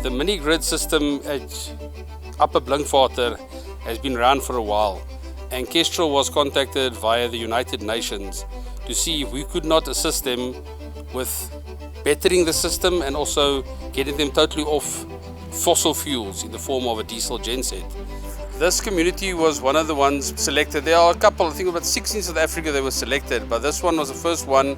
The mini grid system at Upper Blinkwater has been around for a while, and Kestrel was contacted via the United Nations to see if we could not assist them with bettering the system and also getting them totally off fossil fuels in the form of a diesel genset. This community was one of the ones selected. There are a couple, I think about 6 in South Africa that were selected, but this one was the first one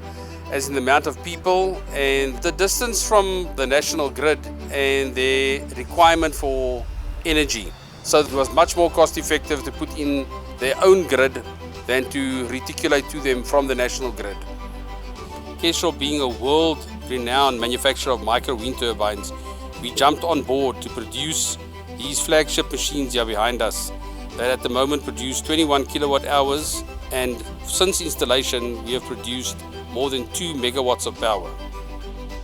as in the amount of people and the distance from the national grid and their requirement for energy. So it was much more cost effective to put in their own grid than to reticulate to them from the national grid. Kestrel, being a world-renowned manufacturer of micro wind turbines, we jumped on board to produce these flagship machines here behind us that at the moment produce 21 kilowatt hours, and since installation we have produced more than 2 megawatts of power.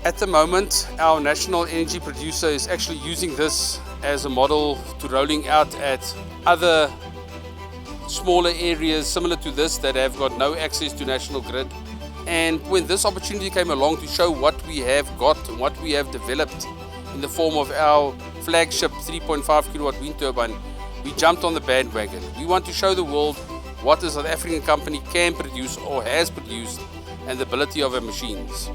At the moment, our national energy producer is actually using this as a model to rolling out at other smaller areas similar to this that have got no access to national grid. And when this opportunity came along to show what we have got and what we have developed in the form of our flagship 3.5 kilowatt wind turbine, we jumped on the bandwagon. We want to show the world what a South African company can produce or has produced and the ability of our machines.